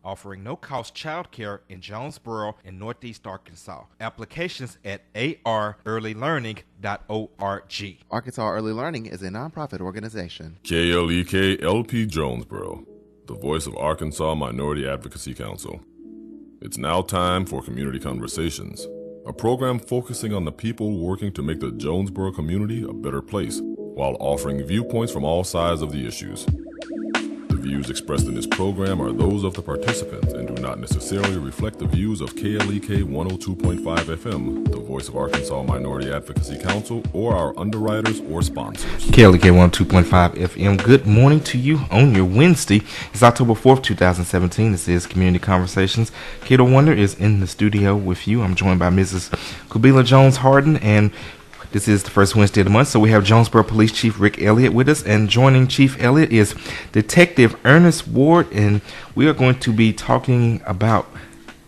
offering no-cost childcare in Jonesboro and Northeast Arkansas. Applications at arearlylearning.org. Arkansas Early Learning is a nonprofit organization. KLEK LP Jonesboro, the voice of Arkansas Minority Advocacy Council. It's now time for Community Conversations, a program focusing on the people working to make the Jonesboro community a better place, while offering viewpoints from all sides of the issues. The views expressed in this program are those of the participants and do not necessarily reflect the views of KLEK 102.5 FM, the voice of Arkansas Minority Advocacy Council, or our underwriters or sponsors. KLEK 102.5 FM, good morning to you on your Wednesday. It's October 4th, 2017. This is Community Conversations. Kato Wonder is in the studio with you. I'm joined by Mrs. Kubila Jones-Harden, and this is the first Wednesday of the month, so we have Jonesboro Police Chief Rick Elliott with us, and joining Chief Elliott is Detective Ernest Ward, and we are going to be talking about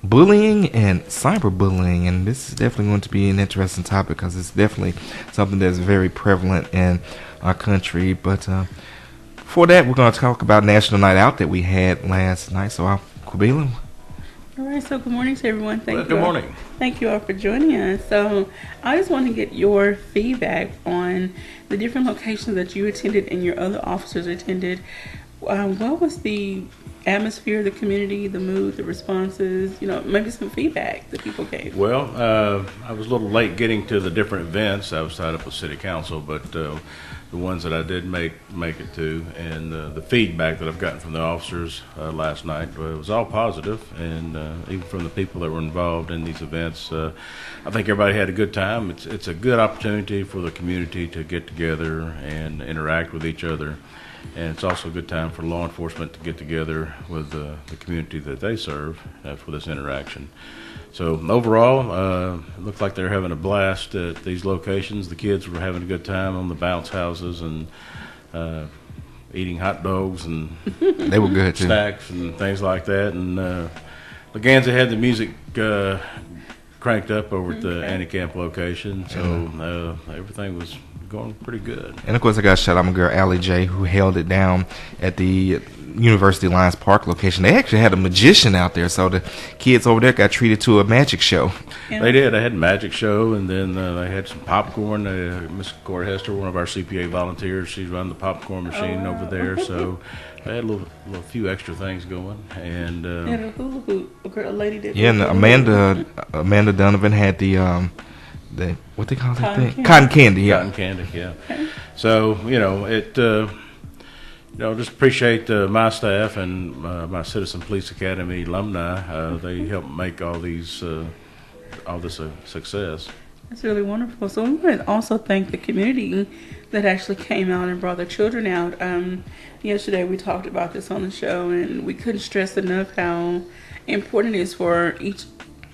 bullying and cyberbullying, and this is definitely going to be an interesting topic because it's definitely something that's very prevalent in our country. But before that, we're going to talk about National Night Out that we had last night. So, Kubila. All right, so good morning to everyone. Good morning. Thank you all for joining us. So I just want to get your feedback on the different locations that you attended and your other officers attended. What was the atmosphere of the community, the mood, the responses, maybe some feedback that people gave? Well, I was a little late getting to the different events. I was tied up with City Council, but the ones that I did make it to, and the feedback that I've gotten from the officers last night, it was all positive, and even from the people that were involved in these events, I think everybody had a good time. It's a good opportunity for the community to get together and interact with each other, and it's also a good time for law enforcement to get together with the community that they serve for this interaction. So overall, it looked like they're having a blast at these locations. The kids were having a good time on the bounce houses and eating hot dogs and they were good too. Snacks and things like that. And Leganza had the music cranked up over at the Anticamp location, so everything was going pretty good. And of course, I got to shout out my girl Allie J, who held it down at the University Lions Park location. They actually had a magician out there, so the kids over there got treated to a magic show. They did. They had a magic show, and then they had some popcorn. Miss Corey Hester, one of our CPA volunteers, she's running the popcorn machine over there, so they had a few extra things going. And a hula hoop, a lady did. Yeah, and Amanda Donovan had the what they call that thing? Cotton candy. Yeah. Cotton candy, yeah. Okay. So just appreciate my staff and my Citizen Police Academy alumni. They helped make all this a success. That's really wonderful. So we want to also thank the community that actually came out and brought their children out. Yesterday we talked about this on the show, and we couldn't stress enough how important it is for each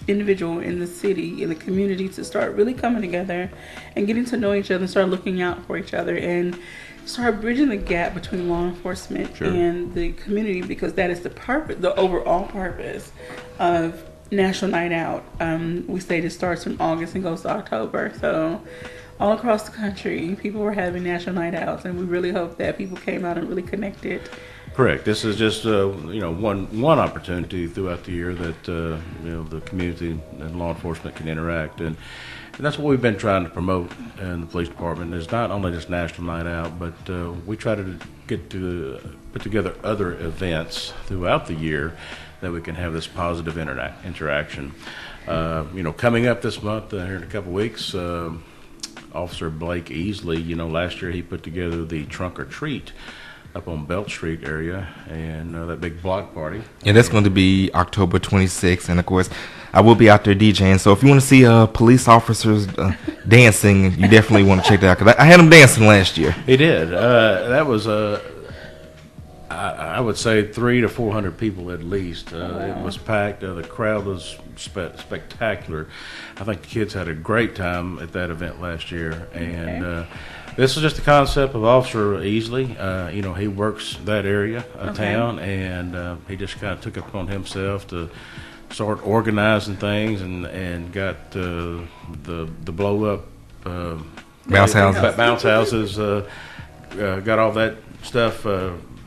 individual in the city, in the community, to start really coming together and getting to know each other and start looking out for each other and start bridging the gap between law enforcement and the community, because that is the purpose, the overall purpose of National Night Out. We say it starts from August and goes to October. So all across the country, people were having National Night Outs, and we really hope that people came out and really connected. Correct. This is just one opportunity throughout the year that the community and law enforcement can interact, and that's what we've been trying to promote in the police department. Is not only just National Night Out, but we try to put together other events throughout the year that we can have this positive interaction. Coming up this month, here in a couple weeks, Officer Blake Easley, last year he put together the Trunk or Treat up on Belt Street area, and that big block party. Yeah, that's going to be October 26th, and of course, I will be out there DJing. So if you want to see police officers dancing, you definitely want to check that out, because I had them dancing last year. He did. That was I would say 300 to 400 people at least. It was packed. The crowd was spectacular. I think the kids had a great time at that event last year, and this is just the concept of Officer Easley. He works that area of town, and he just kind of took it upon himself to start organizing things, and got the blow up bounce houses. Got all that stuff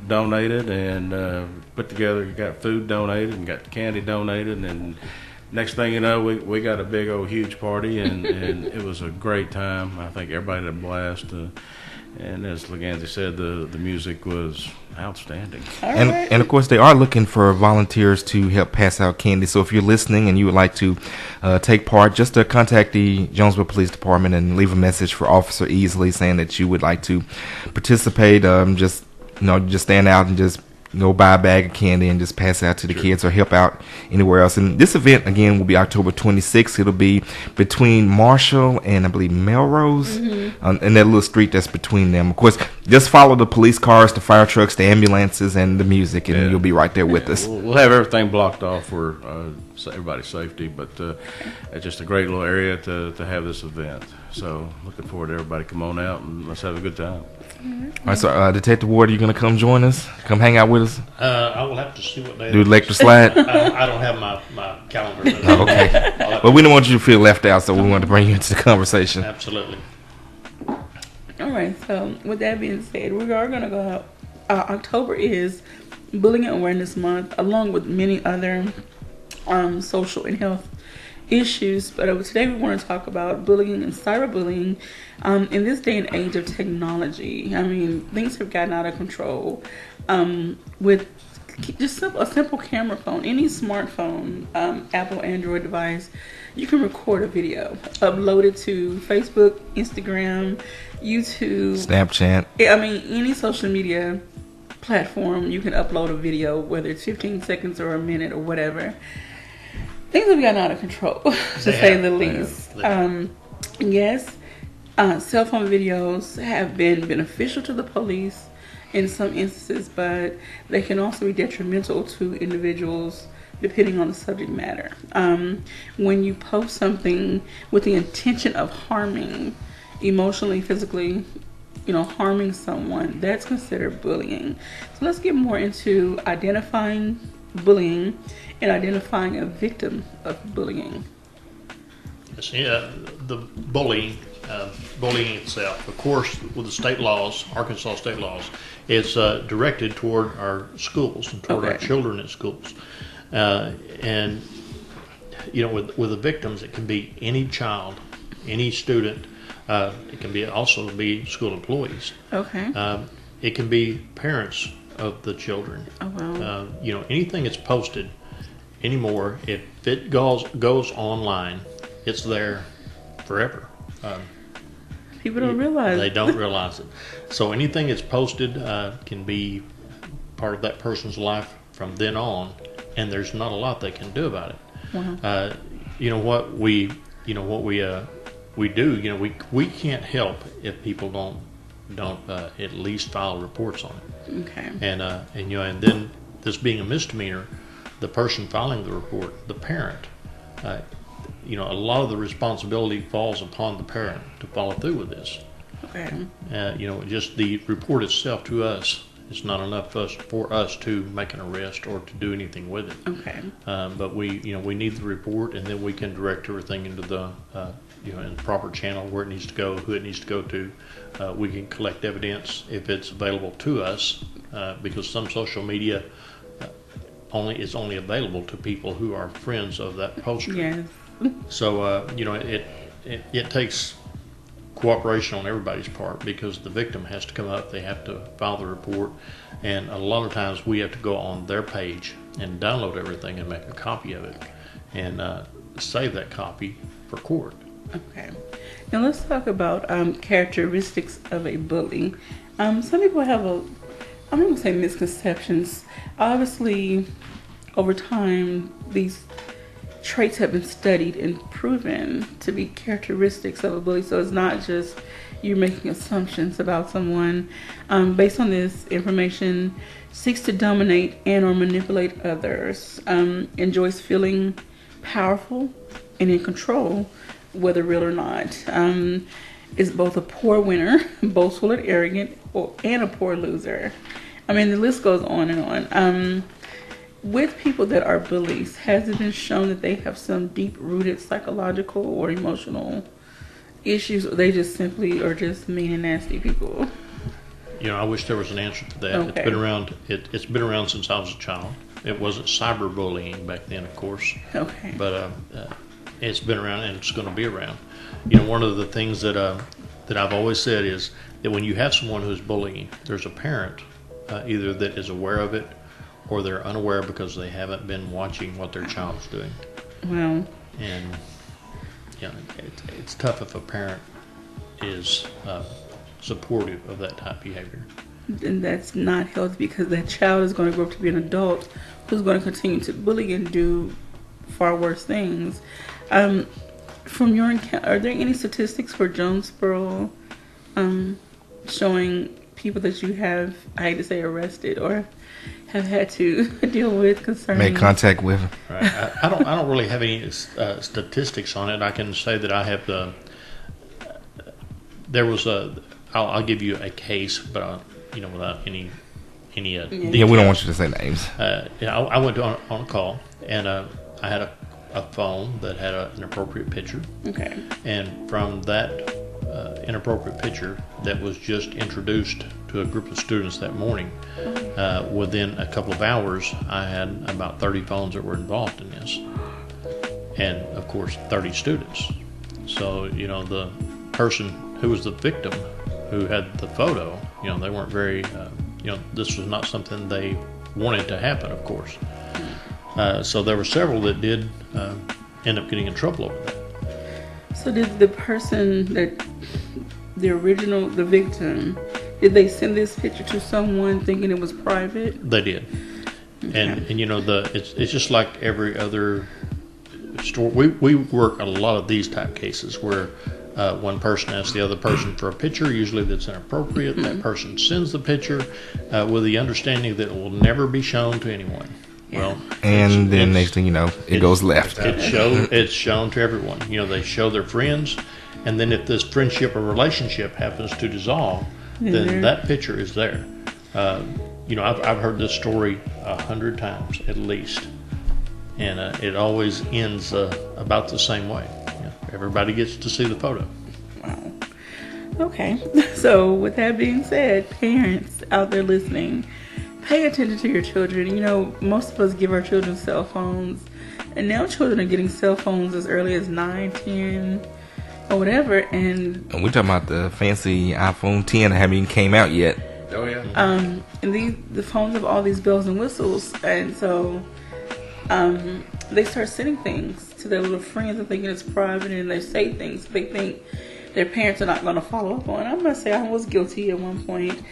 donated and put together, got food donated and got candy donated, and next thing you know, we got a big old huge party, and it was a great time. I think everybody had a blast. And as Leganzi said, the music was outstanding. And of course, they are looking for volunteers to help pass out candy. So if you're listening and you would like to take part, just contact the Jonesboro Police Department and leave a message for Officer Easley saying that you would like to participate. Just stand out and just go buy a bag of candy and just pass it out to the kids or help out anywhere else. And this event, again, will be October 26th. It'll be between Marshall and, I believe, Melrose, and that little street that's between them. Of course, just follow the police cars, the fire trucks, the ambulances, and the music, and you'll be right there with us. We'll have everything blocked off for everybody's safety, but it's just a great little area to have this event. So looking forward to everybody come on out and let's have a good time. All right, so Detective Ward, are you going to come join us? Come hang out with us? I will have to see what day. Do electric slide? I don't have my calendar. Oh, okay. But we don't want you to feel left out, so we want to bring you into the conversation. Absolutely. All right, so with that being said, we are going to go out. October is Bullying Awareness Month, along with many other social and health issues, but today we want to talk about bullying and cyberbullying in this day and age of technology. I mean, things have gotten out of control with just a simple camera phone, any smartphone, Apple, Android device. You can record a video, upload it to Facebook, Instagram, YouTube, Snapchat. I mean, any social media platform, you can upload a video, whether it's 15 seconds or a minute or whatever. Things have gotten out of control, to say the least. Yes, cell phone videos have been beneficial to the police in some instances, but they can also be detrimental to individuals depending on the subject matter. When you post something with the intention of harming, emotionally, physically, harming someone, that's considered bullying. So let's get more into identifying bullying and identifying a victim of bullying. Yes, the bullying itself, of course, with the state laws, Arkansas state laws, is directed toward our schools and toward our children in schools. And with the victims, it can be any child, any student. It can also be school employees. Okay. It can be parents of the children. Oh wow. Anything that's posted anymore, if it goes online, it's there forever. People don't realize. They don't realize it. So anything that's posted can be part of that person's life from then on, and there's not a lot they can do about it. Wow. What we do. We can't help if people don't at least file reports on it. Okay. And then this being a misdemeanor, the person filing the report, the parent, a lot of the responsibility falls upon the parent to follow through with this. Okay. Just the report itself to us is not enough for us to make an arrest or to do anything with it. Okay. But we need the report, and then we can direct everything into the in the proper channel where it needs to go, who it needs to go to. We can collect evidence if it's available to us, because some social media is only available to people who are friends of that poster. Yes. So it takes cooperation on everybody's part, because the victim has to come up, they have to file the report, and a lot of times we have to go on their page and download everything and make a copy of it and save that copy for court. Okay. Now let's talk about characteristics of a bully. Some people have I'm not going to say misconceptions. Obviously, over time, these traits have been studied and proven to be characteristics of a bully. So it's not just you're making assumptions about someone. Based on this information, seeks to dominate and or manipulate others, enjoys feeling powerful and in control, whether real or not, is both a poor winner, boastful and arrogant, and a poor loser. I mean, the list goes on and on. With people that are bullies, has it been shown that they have some deep-rooted psychological or emotional issues, or they just simply are just mean and nasty people? I wish there was an answer to that. Okay. It's been around. It's been around since I was a child. It wasn't cyberbullying back then, of course, Okay. but it's been around and it's going to be around. One of the things that I've always said is that when you have someone who's bullying, there's a parent either that is aware of it or they're unaware because they haven't been watching what their child's doing. Well, And it's tough if a parent is supportive of that type of behavior. and that's not healthy because that child is going to grow up to be an adult who's going to continue to bully and do far worse things. From your encounter, are there any statistics for Jonesboro showing people that you have, I hate to say arrested, or have had to deal with concerning... Make contact with him. Right. I don't really have any statistics on it. I can say that I have there was I'll give you a case, but without any Yeah, we don't want you to say names. I went on a call and I had a phone that had an inappropriate picture. Okay. And from that inappropriate picture that was just introduced to a group of students that morning, within a couple of hours, I had about 30 phones that were involved in this. And, of course, 30 students. So, the person who was the victim, who had the photo, they weren't very, this was not something they wanted to happen, of course. So there were several that did end up getting in trouble over that. So did the person the victim, did they send this picture to someone thinking it was private? They did. And it's just like every other story. We work a lot of these type cases where one person asks the other person for a picture, usually that's inappropriate. That person sends the picture with the understanding that it will never be shown to anyone. Well, and then next thing you know, it goes left. It's shown to everyone. They show their friends, and then if this friendship or relationship happens to dissolve, then that picture is there. I've heard this story 100 times at least, and it always ends about the same way. Everybody gets to see the photo. Wow. Okay. So with that being said, parents out there listening, pay attention to your children. Most of us give our children cell phones, and now children are getting cell phones as early as 9, 10, or whatever. And we're talking about the fancy iPhone 10 that haven't even came out yet. Oh yeah. And the phones have all these bells and whistles, and so they start sending things to their little friends and thinking it's private, and they say things they think their parents are not going to follow up on. I must say I was guilty at one point.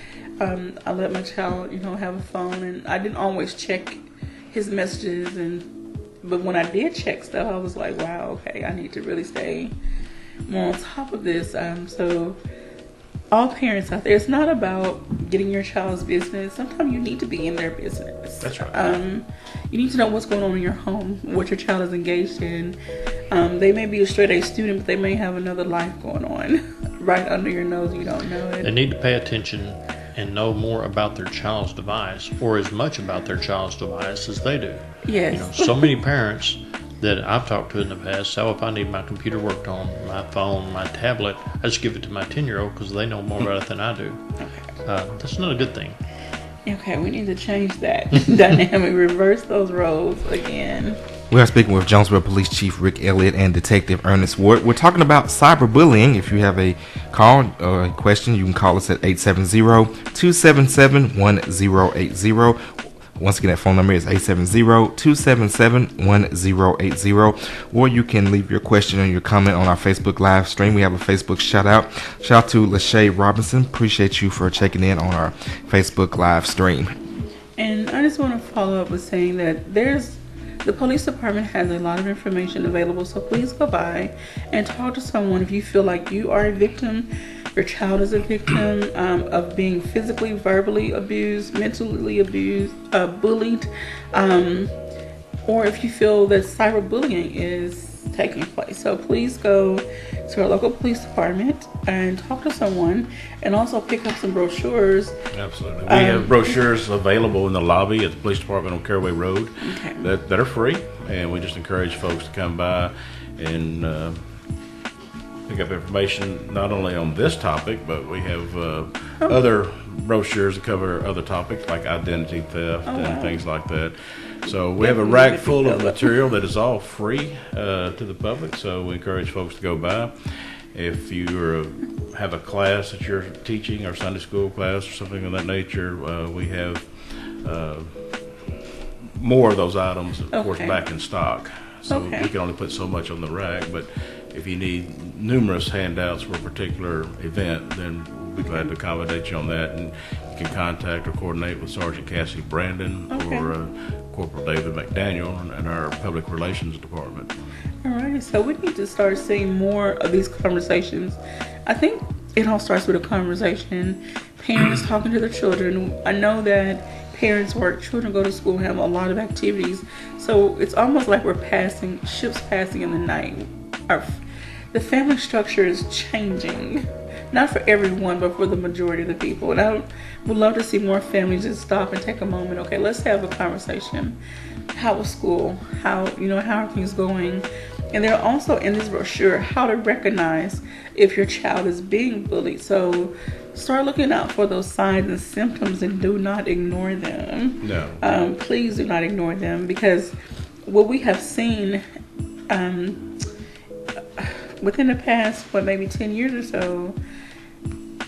I let my child, have a phone, and I didn't always check his messages, but when I did check stuff, I was like, wow, okay, I need to really stay more on top of this. So all parents out there, it's not about getting your child's business. Sometimes you need to be in their business. That's right. You need to know what's going on in your home, what your child is engaged in. They may be a straight A student, but they may have another life going on right under your nose. You don't know it. They need to pay attention and know more about their child's device, or as much about their child's device as they do. Yes. So many parents that I've talked to in the past, so if I need my computer worked on, my phone, my tablet, I just give it to my 10-year-old because they know more about it than I do. That's not a good thing. Okay, we need to change that dynamic, reverse those roles again. We are speaking with Jonesboro Police Chief Rick Elliott and Detective Ernest Ward. We're talking about cyberbullying. If you have a call or a question, you can call us at 870-277-1080. Once again, that phone number is 870-277-1080. Or you can leave your question or your comment on our Facebook live stream. We have a Facebook shout out. Shout out to Lachey Robinson. Appreciate you for checking in on our Facebook live stream. And I just want to follow up with saying that the police department has a lot of information available, so please go by and talk to someone if you feel like you are a victim, your child is a victim of being physically, verbally abused, mentally abused, bullied, or if you feel that cyberbullying is taking place. So please go to our local police department and talk to someone, and also pick up some brochures. Absolutely. We have brochures available in the lobby at the police department on Caraway Road that are free, and we just encourage folks to come by and pick up information not only on this topic, but we have other brochures that cover other topics like identity theft Oh, and wow. things like that. So we have a Definitely rack good to full of know. material that is all free to the public. So we encourage folks to go by. If you have a class that you're teaching, or Sunday school class or something of that nature, we have more of those items, of course, Okay. back in stock. So Okay. we can only put so much on the rack, but if you need numerous handouts for a particular event, then we'll be glad to accommodate you on that. And you can contact or coordinate with Sergeant Cassie Brandon Okay. or Corporal David McDaniel in our Public Relations Department. Alrighty, so we need to start seeing more of these conversations. I think it all starts with a conversation. Parents talking to their children. I know that parents work, children go to school, have a lot of activities. So it's almost like we're ships passing in the night. The family structure is changing. Not for everyone, but for the majority of the people. And I would love to see more families just stop and take a moment. Okay, let's have a conversation. How was school? How are things going? And they're also in this brochure how to recognize if your child is being bullied. So start looking out for those signs and symptoms and do not ignore them. No. Please do not ignore them, because what we have seen within the past, maybe 10 years or so,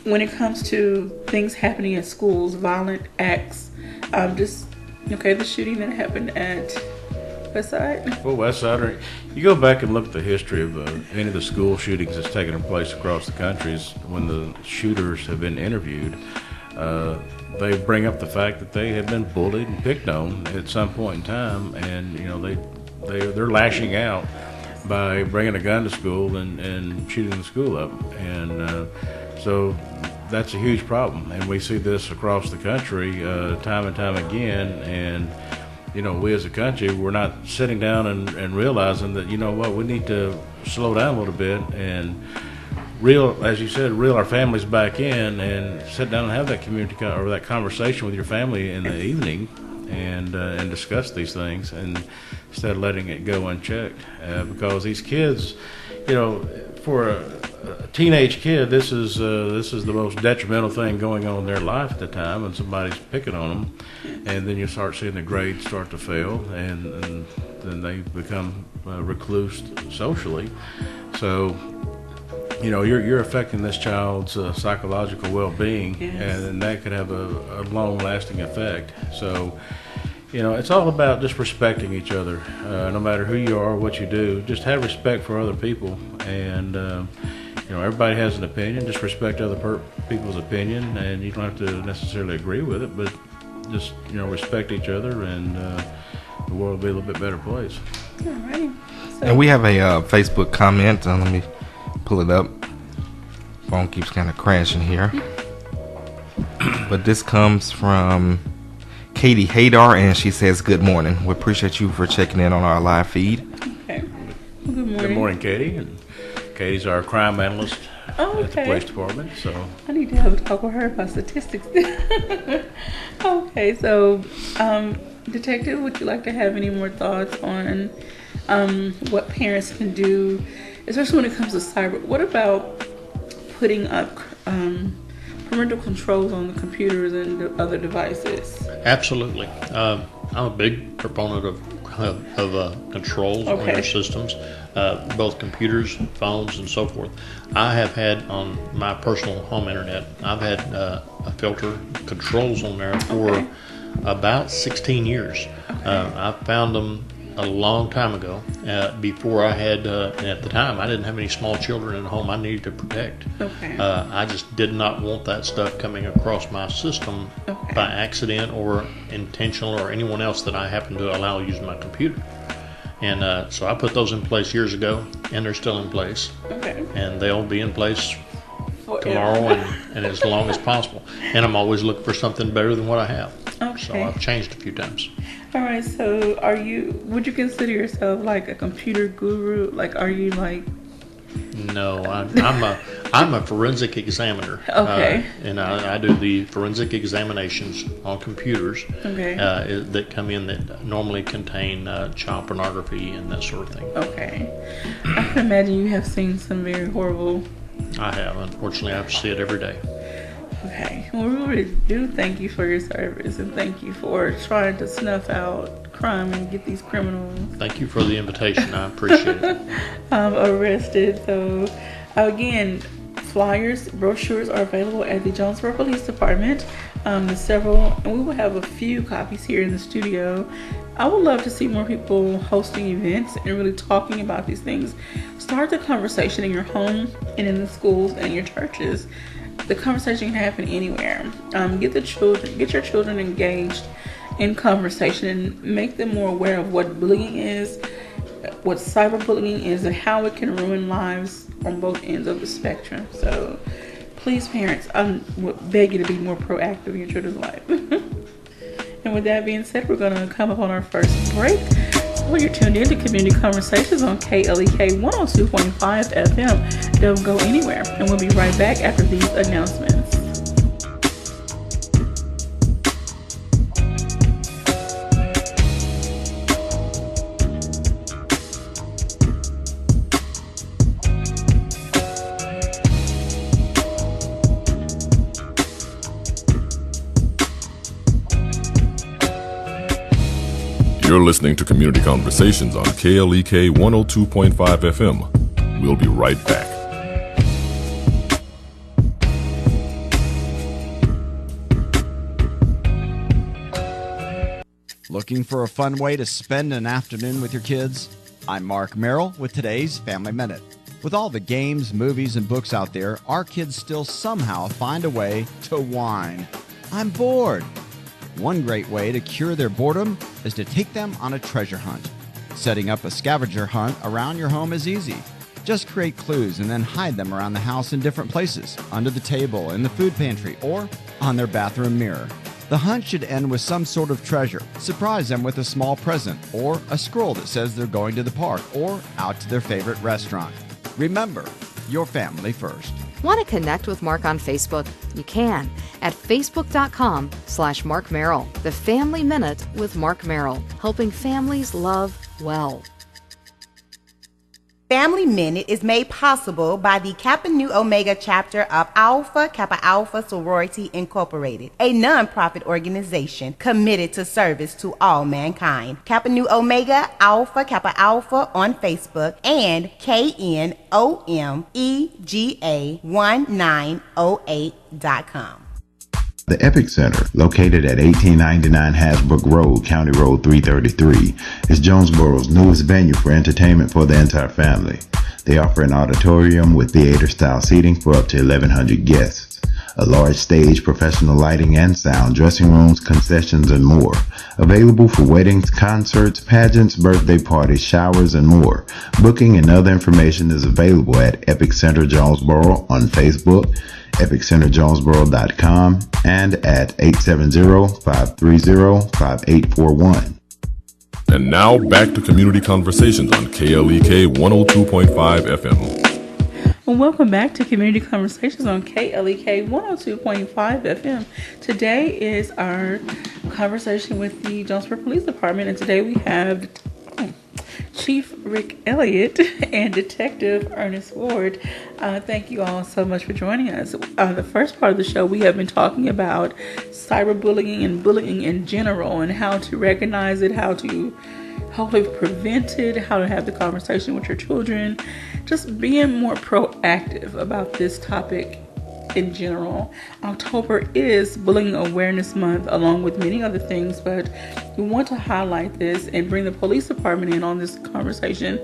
when it comes to things happening at schools, violent acts, the shooting that happened at Westside. Well, Westside, you go back and look at the history of any of the school shootings that's taken place across the country. When the shooters have been interviewed, they bring up the fact that they have been bullied and picked on at some point in time, and they're lashing out by bringing a gun to school and shooting the school up, and so that's a huge problem. And we see this across the country time and time again, and we as a country, we're not sitting down and realizing that, we need to slow down a little bit and as you said, reel our families back in and sit down and have that or that conversation with your family in the evening and discuss these things, and instead of letting it go unchecked, because these kids, for a teenage kid, this is the most detrimental thing going on in their life at the time, and somebody's picking on them, and then you start seeing the grades start to fail, and then they become recluse socially. So, you're affecting this child's psychological well-being, Yes. and that could have a long-lasting effect. So, it's all about just respecting each other, no matter who you are, what you do. Just have respect for other people, and everybody has an opinion. Just respect other people's opinion, and you don't have to necessarily agree with it, but just respect each other, and the world will be a little bit better place. Alrighty. And we have a Facebook comment. Let me pull it up. Phone keeps kind of crashing here. But this comes from Katie Haydar, and she says, "Good morning. We appreciate you for checking in on our live feed." Okay. Well, good morning. Good morning, Katie. And Katie's our crime analyst Oh, at the okay. police department. So I need to have a talk with her about statistics. Okay, so Detective, would you like to have any more thoughts on what parents can do, especially when it comes to cyber? What about putting up parental controls on the computers and the other devices? Absolutely. I'm a big proponent of controls on Okay. their systems, both computers, phones, and so forth. I have had on my personal home internet, I've had a filter controls on there for Okay. about 16 years. I found them a long time ago, before I had, at the time, I didn't have any small children in the home I needed to protect. Okay. I just did not want that stuff coming across my system Okay. by accident or intentional, or anyone else that I happen to allow using my computer. And so I put those in place years ago, and they're still in place. Okay. And they'll be in place Forever. tomorrow and as long as possible. And I'm always looking for something better than what I have. So Okay. I've changed a few times. All right. So, would you consider yourself like a computer guru? Like, are you like? No, I'm a forensic examiner. Okay. And I do the forensic examinations on computers. Okay. That come in that normally contain child pornography and that sort of thing. Okay. I can imagine you have seen some very horrible. I have. Unfortunately, I see it every day. Okay. Well, we really do thank you for your service and thank you for trying to snuff out crime and get these criminals Thank you for the invitation. I appreciate it. arrested. So, again, flyers, brochures are available at the Jonesboro Police Department. There's several, and we will have a few copies here in the studio. I would love to see more people hosting events and really talking about these things. Start the conversation in your home and in the schools and your churches. The conversation can happen anywhere. Get your children engaged in conversation and make them more aware of what bullying is, what cyberbullying is, and how it can ruin lives on both ends of the spectrum. So please, parents, I would beg you to be more proactive in your children's life. And with that being said, we're going to come up on our first break. Well, you're tuned in to Community Conversations on KLEK 102.5 FM. Don't go anywhere, and we'll be right back after these announcements. You're listening to Community Conversations on KLEK 102.5 FM. We'll be right back. Looking for a fun way to spend an afternoon with your kids? I'm Mark Merrill with today's Family Minute. With all the games, movies, and books out there, our kids still somehow find a way to whine. I'm bored. One great way to cure their boredom is to take them on a treasure hunt. Setting up a scavenger hunt around your home is easy. Just create clues and then hide them around the house in different places, under the table, in the food pantry, or on their bathroom mirror. The hunt should end with some sort of treasure. Surprise them with a small present, or a scroll that says they're going to the park, or out to their favorite restaurant. Remember, your family first. Want to connect with Mark on Facebook? You can at facebook.com/Mark Merrill. The Family Minute with Mark Merrill, helping families love well. Family Minute is made possible by the Kappa Nu Omega chapter of Alpha Kappa Alpha Sorority Incorporated, a non-profit organization committed to service to all mankind. Kappa Nu Omega Alpha Kappa Alpha on Facebook and KNOMEGA1908.com. The Epic Center, located at 1899 Hasbrook Road, County Road 333, is Jonesboro's newest venue for entertainment for the entire family. They offer an auditorium with theater-style seating for up to 1,100 guests, a large stage, professional lighting and sound, dressing rooms, concessions, and more. Available for weddings, concerts, pageants, birthday parties, showers, and more. Booking and other information is available at Epic Center Jonesboro on Facebook, epiccenterjonesboro.com, and at 870-530-5841. And now back to Community Conversations on KLEK 102.5 FM. Well, welcome back to Community Conversations on KLEK 102.5 FM. Today is our conversation with the Jonesboro Police Department, and today we have Chief Rick Elliott and Detective Ernest Ward. Thank you all so much for joining us. The first part of the show, we have been talking about cyberbullying and bullying in general and how to recognize it, how to hopefully prevent it, how to have the conversation with your children, just being more proactive about this topic in general. October is Bullying Awareness Month, along with many other things, but we want to highlight this and bring the police department in on this conversation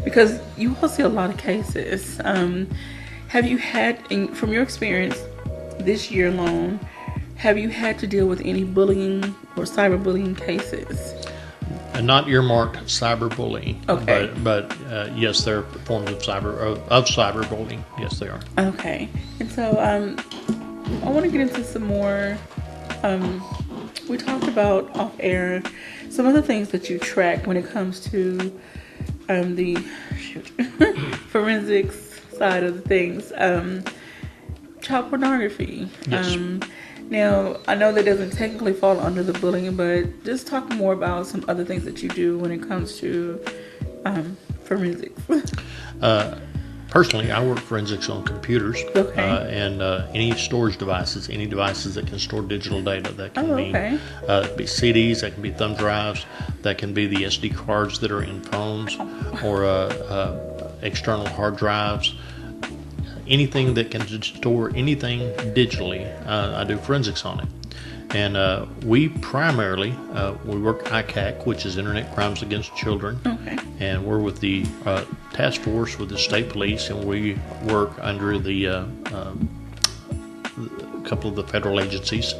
because you will see a lot of cases. Have you had, from your experience this year alone, have you had to deal with any bullying or cyberbullying cases? Not earmarked cyberbullying, okay. but yes, there are forms of cyberbullying. Yes, they are. Okay, and so I want to get into some more. We talked about off air some of the things that you track when it comes to the forensics side of the things. Child pornography. Yes. Now, I know that doesn't technically fall under the bullying, but just talk more about some other things that you do when it comes to forensics. Personally, I work forensics on computers, Okay. and any storage devices, any devices that can store digital data. That can be CDs, that can be thumb drives, that can be the SD cards that are in phones, or external hard drives. Anything that can store anything digitally, I do forensics on it. And we primarily, we work ICAC, which is Internet Crimes Against Children. Okay. And we're with the task force with the state police, and we work under the a couple of the federal agencies.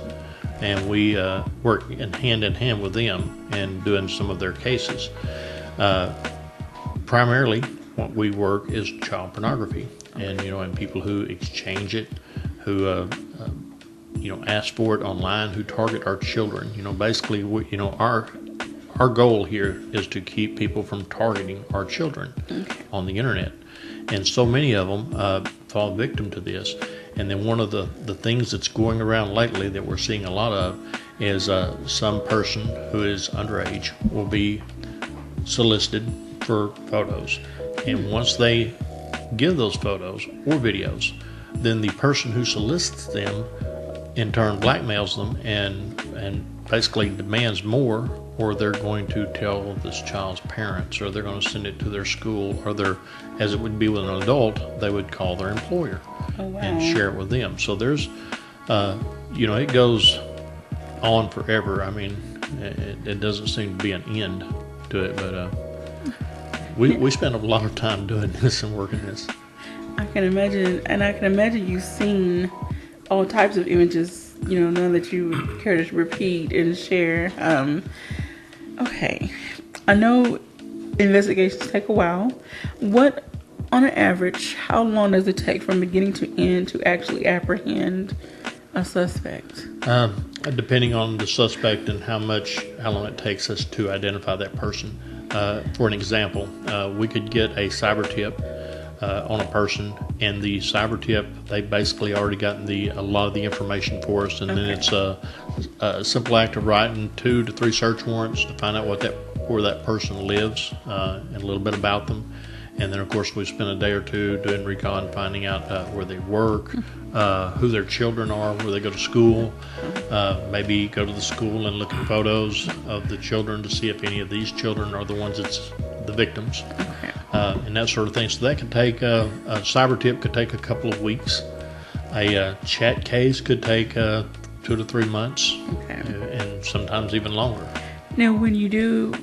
And we work in hand with them and doing some of their cases. Primarily, what we work is child pornography, and and people who exchange it, who ask for it online, who target our children. Basically, our goal here is to keep people from targeting our children on the internet, and so many of them fall victim to this. And then one of the things that's going around lately that we're seeing a lot of is some person who is underage will be solicited for photos, and once they give those photos or videos, then the person who solicits them in turn blackmails them and basically demands more, or they're going to tell this child's parents, or they're going to send it to their school, or as it would be with an adult, they would call their employer and share it with them. So there's, it goes on forever. I mean, it doesn't seem to be an end to it, but we spend a lot of time doing this and working this. I can imagine you've seen all types of images, none that you would care to repeat and share. Okay. I know investigations take a while. On an average, how long does it take from beginning to end to actually apprehend a suspect? Depending on the suspect and how long it takes us to identify that person. For an example, we could get a cyber tip on a person, and the cyber tip, they basically already gotten a lot of the information for us, and then it's a simple act of writing 2 to 3 search warrants to find out where that person lives, and a little bit about them. And then, of course, we spend a day or two doing recon, finding out where they work, who their children are, where they go to school, maybe go to the school and look at photos of the children to see if any of these children are the ones that's the victims, and that sort of thing. So that could take, a cyber tip could take a couple of weeks. A chat case could take 2 to 3 months, and sometimes even longer. Now, when you do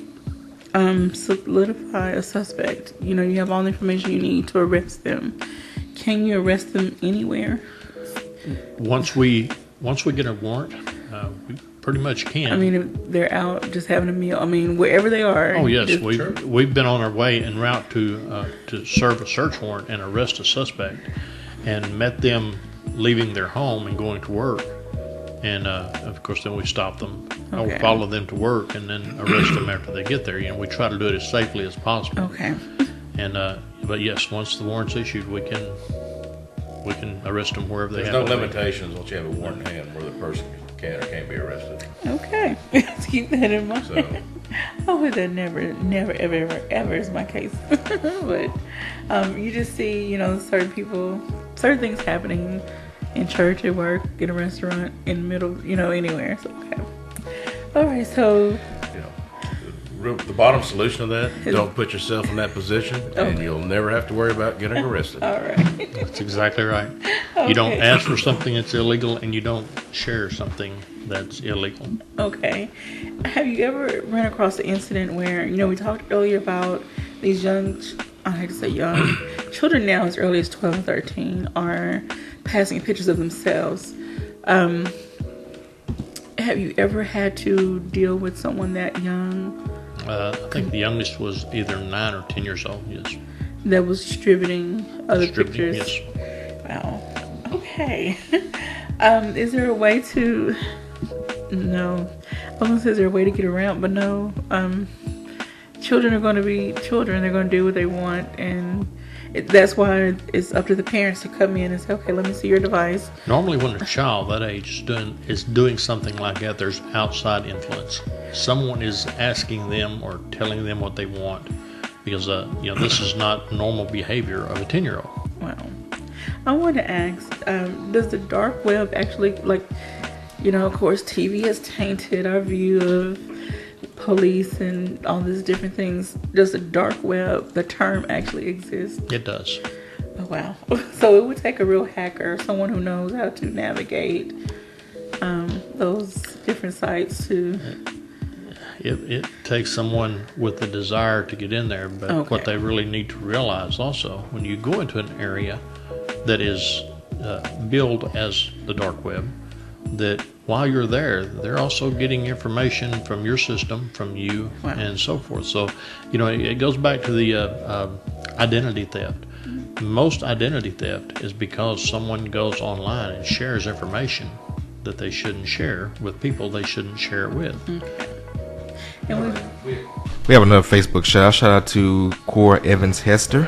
solidify a suspect, you have all the information you need to arrest them. Can you arrest them anywhere? Once we get a warrant, we pretty much can. I mean, if they're out just having a meal, wherever they are. Oh yes, we've been on our way en route to serve a search warrant and arrest a suspect, and met them leaving their home and going to work, and of course then we stop them. I will follow them to work and then arrest them after they get there. We try to do it as safely as possible. Okay. And but yes, once the warrant's issued, we can arrest them wherever they have. There's no limitations once you have a warrant in hand where the person can or can't be arrested. Okay. Let's keep that in mind. So. Oh, that never, ever is my case. But you just see, certain people, certain things happening in church, at work, in a restaurant, in the middle, anywhere. So, okay. All right, so the bottom solution of that, don't put yourself in that position, and you'll never have to worry about getting arrested. All right. That's exactly right. Okay. You don't ask for something that's illegal, and you don't share something that's illegal. Okay. Have you ever run across an incident where, we talked earlier about these young, I hate to say young, children now as early as 12 and 13 are passing pictures of themselves. Have you ever had to deal with someone that young? I think the youngest was either 9 or 10 years old, yes. That was distributing other pictures? Yes. Wow. Okay. Is there a way to... No. I was going to say, is there a way to get around? But no. Children are going to be children. They're going to do what they want. And that's why it's up to the parents to come in and say, okay, let me see your device. Normally when a child that age is doing something like that, there's outside influence. Someone is asking them or telling them what they want, because this is not normal behavior of a 10-year-old. Wow. I want to ask, does the dark web actually, of course, TV has tainted our view of police and all these different things. Does the dark web, the term, actually exist? It does. Oh, wow. So it would take a real hacker, someone who knows how to navigate those different sites to... It takes someone with the desire to get in there, but what they really need to realize also, when you go into an area that is billed as the dark web, that while you're there, they're also getting information from your system, from you, and so forth. So, it goes back to the identity theft. Most identity theft is because someone goes online and shares information that they shouldn't share with people they shouldn't share it with. And we have another Facebook shout out to Cora Evans Hester.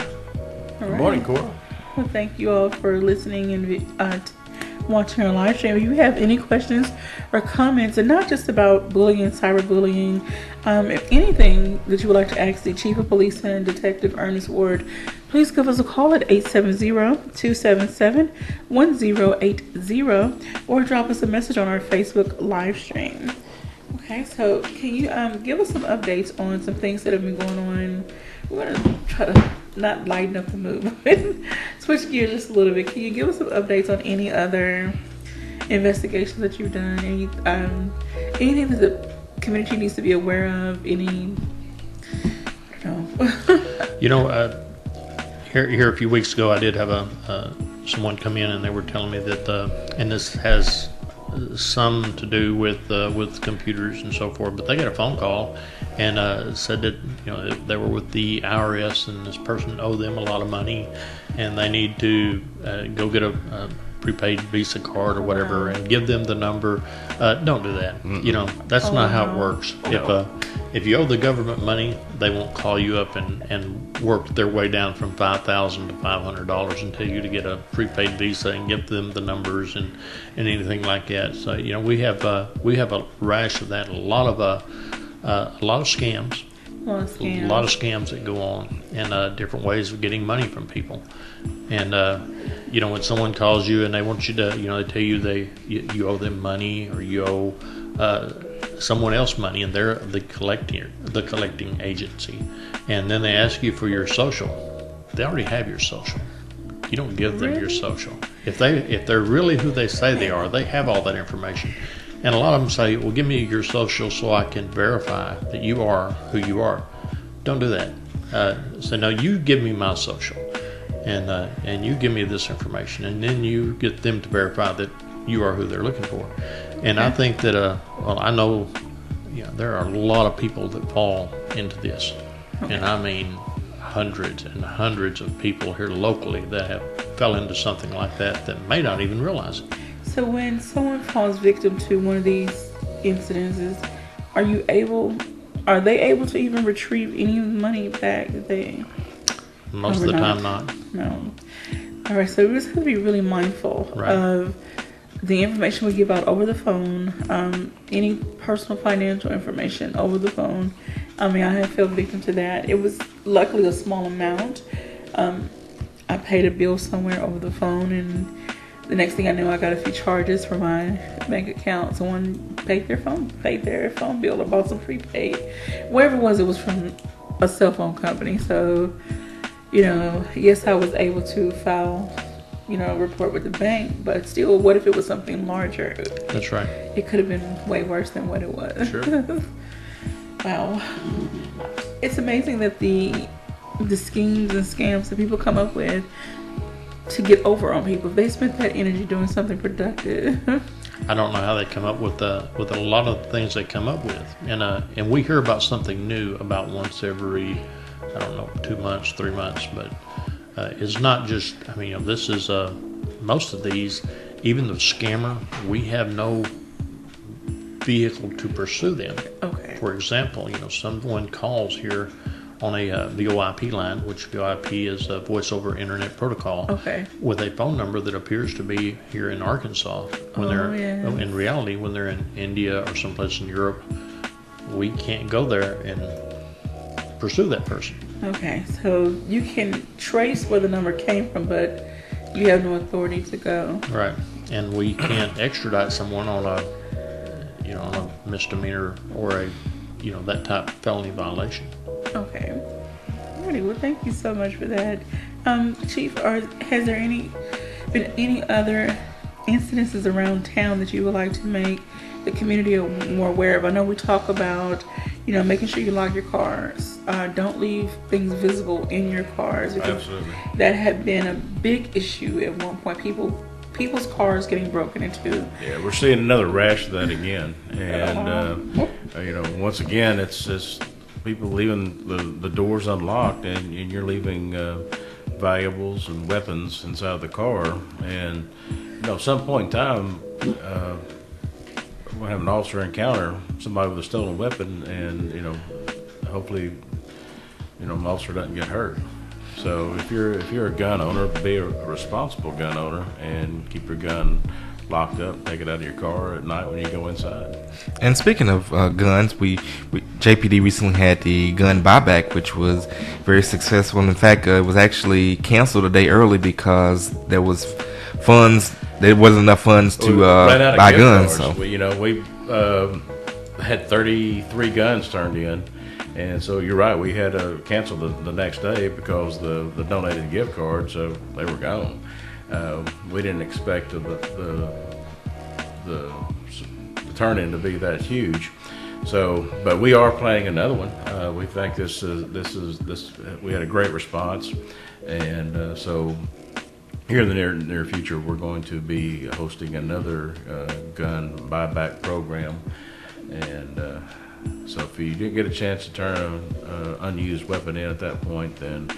Good morning, Cora. Well, thank you all for listening and watching our live stream. If you have any questions or comments, and not just about bullying and cyberbullying, if anything that you would like to ask the Chief of Police and Detective Ernest Ward, please give us a call at 870-277-1080 or drop us a message on our Facebook live stream. Okay, so can you give us some updates on some things that have been going on? We're going to try to not lighten up the mood, but switch gears just a little bit. Can you give us some updates on any other investigations that you've done? Anything that the community needs to be aware of? I don't know. Here a few weeks ago, I did have someone come in and they were telling me that, and this has some to do with computers and so forth, but they got a phone call and said that they were with the IRS and this person owed them a lot of money and they need to go get a prepaid Visa card or whatever and give them the number. Don't do that. That's not how it works. If you owe the government money, they won't call you up and work their way down from $5,000 to $500 and tell you to get a prepaid Visa and give them the numbers and anything like that. So we have a rash of that. A lot of scams. A lot of scams that go on and different ways of getting money from people. And when someone calls you and they want you to, they tell you you owe them money or you owe someone else money and they're the collecting agency, and then they ask you for your social. They already have your social. You don't give them your social. If they're really who they say they are, they have all that information. And a lot of them say, well, give me your social so I can verify that you are who you are. Don't do that. So no, you give me my social and you give me this information, and then you get them to verify that you are who they're looking for. And I think that, I know there are a lot of people that fall into this. And I mean hundreds and hundreds of people here locally that have fell into something like that may not even realize it. So when someone falls victim to one of these incidences, are they able to even retrieve any money back that they... Most of the time not. No. All right, so we just have to be really mindful of the information we give out over the phone, any personal financial information over the phone. I have fell victim to that. It was luckily a small amount. I paid a bill somewhere over the phone, and the next thing I knew, I got a few charges for my bank account. Someone paid their phone bill or bought some prepaid. Wherever it was from a cell phone company. So, yes, I was able to file, a report with the bank, but still, what if it was something larger? That's right. It could have been way worse than what it was. Sure. Wow. It's amazing that the schemes and scams that people come up with to get over on people. If they spent that energy doing something productive. I don't know how they come up with a lot of things they come up with, and we hear about something new about once every 2 months, 3 months, but it's not just. This is most of these. Even the scammer, we have no vehicle to pursue them. Okay. For example, someone calls here on a VoIP line, which VoIP is a voice over internet protocol, with a phone number that appears to be here in Arkansas. In reality, when they're in India or someplace in Europe, we can't go there and pursue that person. Okay, so you can trace where the number came from, but you have no authority to go. Right. And we can't extradite someone on a, on a misdemeanor or a, that type of felony violation. Okay. Alrighty, well, thank you so much for that. Chief, has there been any other incidences around town that you would like to make the community more aware of? I know we talk about, making sure you lock your cars. Don't leave things visible in your cars. Absolutely. That had been a big issue at one point. People's cars getting broken into. Yeah, we're seeing another rash of that again. And, once again, it's people leaving the doors unlocked, and you're leaving valuables and weapons inside the car. And, at some point in time, we'll have an officer encounter somebody with a stolen weapon, and, hopefully, an officer doesn't get hurt. So if you're a gun owner, be a responsible gun owner and keep your gun locked up, take it out of your car at night when you go inside. And speaking of guns, we JPD recently had the gun buyback, which was very successful. In fact, it was actually canceled a day early because there wasn't enough funds to buy guns. So we had 33 guns turned in. And so you're right, we had to cancel the next day because the donated gift cards, so they were gone. We didn't expect the turn-in to be that huge. So, but we are planning another one. We think this. We had a great response, and so here in the near future, we're going to be hosting another gun buyback program, and. So if you didn't get a chance to turn an unused weapon in at that point, then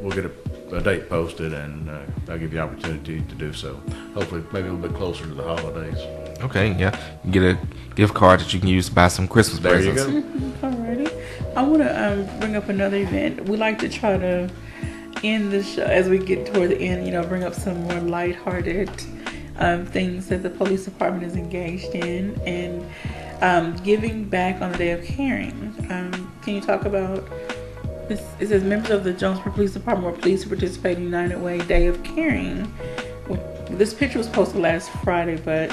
we'll get a date posted, and I'll give you the opportunity to do so. Hopefully, maybe a little bit closer to the holidays. Okay, yeah. You get a gift card that you can use to buy some Christmas presents. There you go. Alrighty. I want to bring up another event. We like to try to end the show as we get toward the end, bring up some more lighthearted things that the police department is engaged in, and giving back on the Day of Caring. Can you talk about this? It says members of the Jonesboro Police Department were pleased to participate in United Way Day of Caring. This picture was posted last Friday, but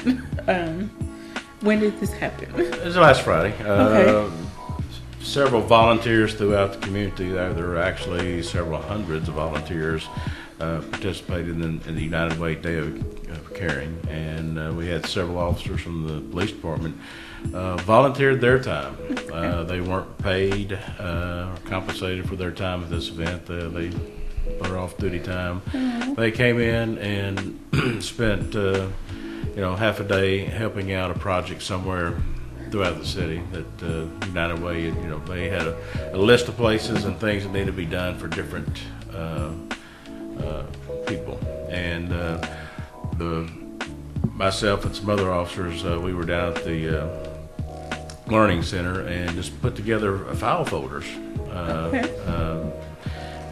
when did this happen? It was last Friday. Okay. Several volunteers throughout the community. There were actually several hundreds of volunteers participated in the United Way Day of Caring, and we had several officers from the police department volunteered their time. They weren't paid or compensated for their time at this event. They were off-duty time. Mm-hmm. They came in and spent half a day helping out a project somewhere throughout the city that United Way, they had a list of places and things that needed to be done for different people. And myself and some other officers, we were down at the Learning Center and just put together file folders.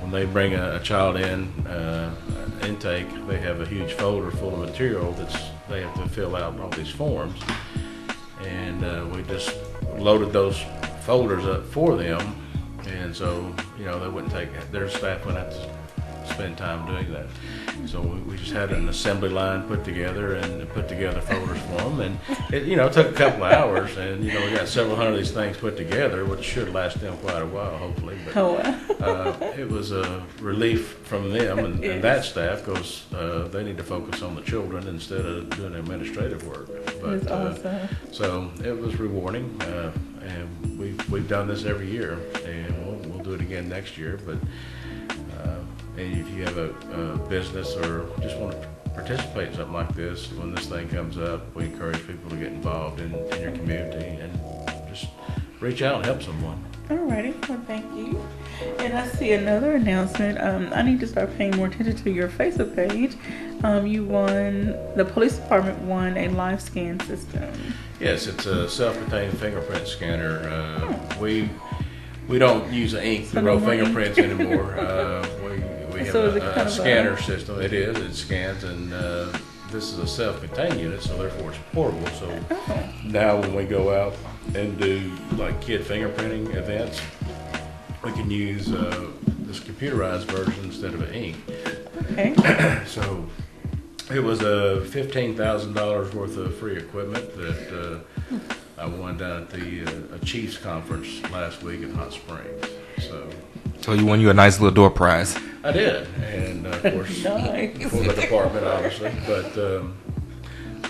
When they bring a child in intake, they have a huge folder full of material they have to fill out all these forms. And we just loaded those folders up for them, and so they wouldn't their staff wouldn't have to spend time doing that. So we just had an assembly line put together and put together folders for them, and it took a couple of hours, and we got several hundred of these things put together, which should last them quite a while, hopefully. But it was a relief from them and that staff, because they need to focus on the children instead of doing administrative work. But that's awesome. So it was rewarding, and we've done this every year, and we'll do it again next year. But and if you have a business or just want to participate in something like this, when this thing comes up, we encourage people to get involved in your community and just reach out and help someone. Alrighty, well, thank you. And I see another announcement. I need to start paying more attention to your Facebook page. The police department won a live scan system. Yes, it's a self-contained fingerprint scanner. We don't use ink to roll fingerprints anymore. We have a scanner system. It scans, and this is a self-contained unit, so therefore it's portable. So now when we go out and do like kid fingerprinting events, we can use this computerized version instead of an ink. Okay. So it was $15,000 worth of free equipment that I won down at the Chiefs conference last week in Hot Springs. So you won you a nice little door prize. I did, and of course Nice. for the department, obviously. But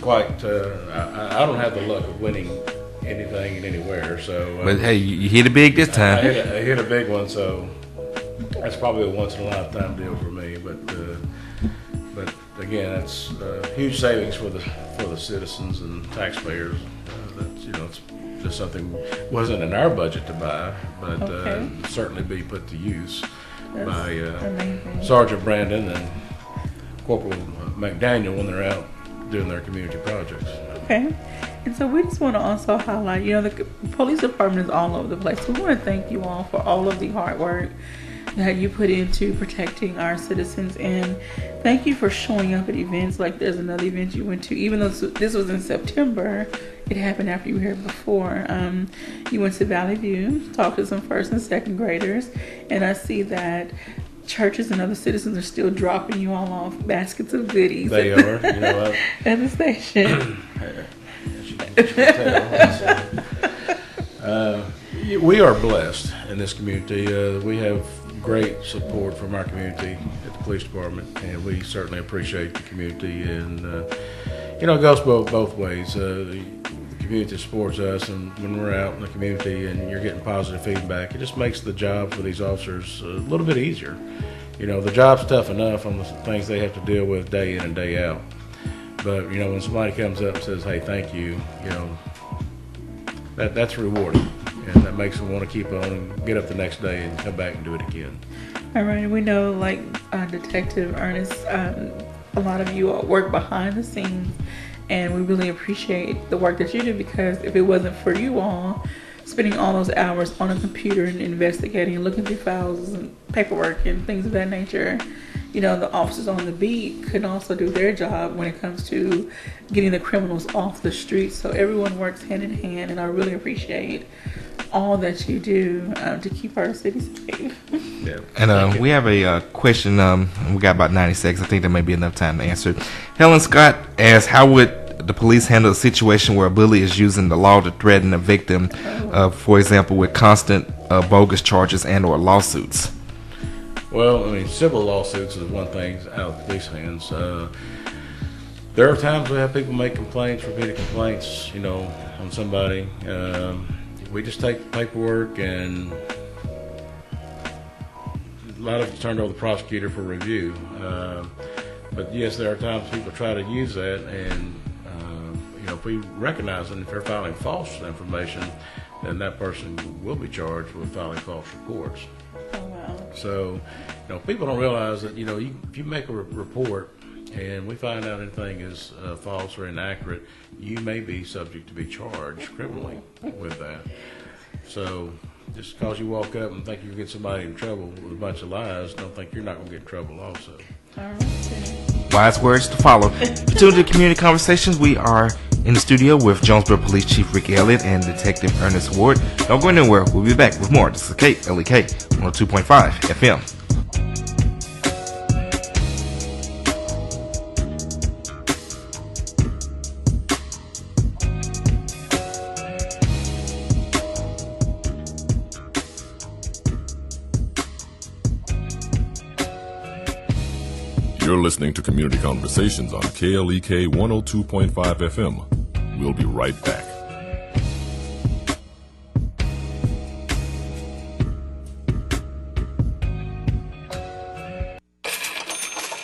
I don't have the luck of winning anything and anywhere. So, But hey, you hit it big this I time. hit a big one, so that's probably a once in a lifetime deal for me. But again, it's huge savings for the citizens and taxpayers. It's just something wasn't in our budget to buy, but certainly be put to use by amazing. Sergeant Brandon and Corporal McDaniel when they're out doing their community projects. Okay. And so we just want to also highlight, the police department is all over the place. We want to thank you all for all of the hard work that you put into protecting our citizens, and thank you for showing up at events. Like there's another event you went to, even though this was in September, it happened after you were here before. You went to Valley View, talked to some first and second graders, and I see that churches and other citizens are still dropping you all off baskets of goodies. They are, at the station. We are blessed in this community. We have great support from our community at the police department, and we certainly appreciate the community. And it goes both ways. The community supports us, and when we're out in the community and you're getting positive feedback, it just makes the job for these officers a little bit easier. The job's tough enough on the things they have to deal with day in and day out. But when somebody comes up and says, "Hey, thank you," that's rewarding, and that makes them want to keep on and get up the next day and come back and do it again. All right, we know, like Detective Ernest, a lot of you all work behind the scenes, and we really appreciate the work that you do, because if it wasn't for you all spending all those hours on a computer and investigating and looking through files and paperwork and things of that nature, the officers on the beat couldn't also do their job when it comes to getting the criminals off the streets. So everyone works hand in hand, and I really appreciate all that you do to keep our city safe. Yeah. And we have a question. We got about 90 seconds. I think that may be enough time to answer it. Helen Scott asks, how would the police handle a situation where a bully is using the law to threaten a victim, for example, with constant bogus charges and or lawsuits? Well, civil lawsuits is one thing out of the police hands. There are times we have people make complaints, repeated complaints, on somebody. We just take the paperwork, and a lot of it's turned over to the prosecutor for review. But yes, there are times people try to use that, and if we recognize them, if they're filing false information, then that person will be charged with filing false reports. Oh, wow. So, people don't realize that, if you make a report and we find out anything is false or inaccurate, you may be subject to be charged criminally with that. So, just because you walk up and think you get somebody in trouble with a bunch of lies, don't think you're not going to get in trouble also. All right. Wise words to follow. Tuned to Community Conversations, we are in the studio with Jonesboro Police Chief Rick Elliott and Detective Ernest Ward. Don't go anywhere. We'll be back with more. This is KLEK 102.5 FM. You're listening to Community Conversations on KLEK 102.5 FM. We'll be right back.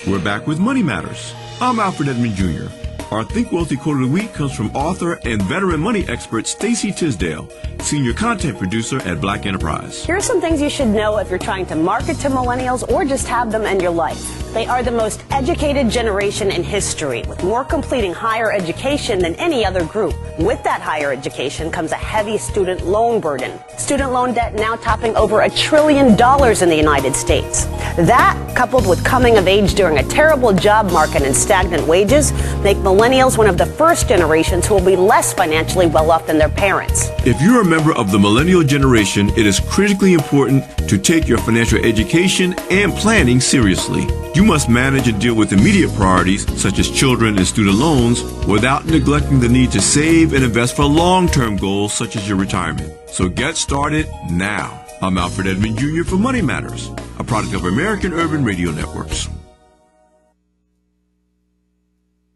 We're back with Money Matters. I'm Alfred Edmond Jr. Our Think Wealthy Quote of the Week comes from author and veteran money expert Stacey Tisdale, senior content producer at Black Enterprise. Here are some things you should know if you're trying to market to millennials or just have them in your life. They are the most educated generation in history, with more completing higher education than any other group. With that higher education comes a heavy student loan burden. Student loan debt now topping over $1 trillion in the United States. That, coupled with coming of age during a terrible job market and stagnant wages, make millennials one of the first generations who will be less financially well off than their parents. If you're a member of the millennial generation, it is critically important to take your financial education and planning seriously. You must manage and deal with immediate priorities, such as children and student loans, without neglecting the need to save and invest for long-term goals, such as your retirement. So get started now. I'm Alfred Edmond Jr. for Money Matters, a product of American Urban Radio Networks.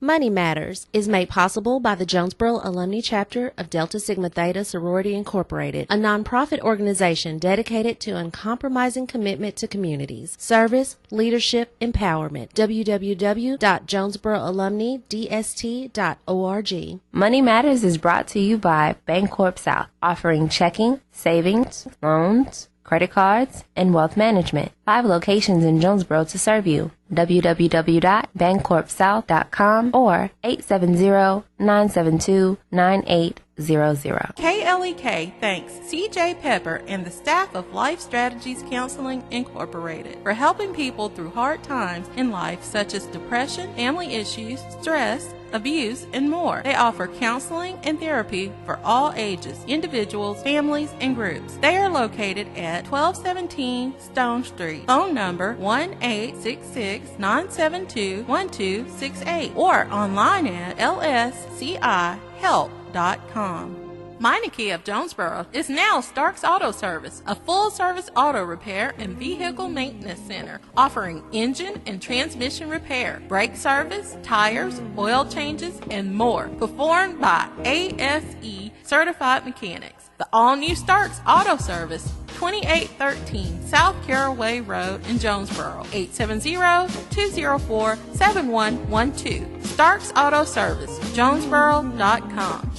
Money Matters is made possible by the Jonesboro Alumni Chapter of Delta Sigma Theta Sorority Incorporated, a nonprofit organization dedicated to uncompromising commitment to communities, service, leadership, empowerment. www.jonesboroalumnidst.org. Money Matters is brought to you by Bancorp South, offering checking, savings, loans, credit cards, and wealth management. 5 locations in Jonesboro to serve you. www.bancorpsouth.com or 870-972-9800. KLEK thanks C.J. Pepper and the staff of Life Strategies Counseling Incorporated for helping people through hard times in life such as depression, family issues, stress, abuse, and more. They offer counseling and therapy for all ages, individuals, families, and groups. They are located at 1217 Stone Street. Phone number 1-866-972-1268 or online at lscihelp.com. Meineke of Jonesboro is now Starks Auto Service, a full-service auto repair and vehicle maintenance center, offering engine and transmission repair, brake service, tires, oil changes, and more, performed by ASE certified mechanics. The all-new Starks Auto Service, 2813 South Caraway Road in Jonesboro, 870-204-7112. Starks Auto Service, Jonesboro.com.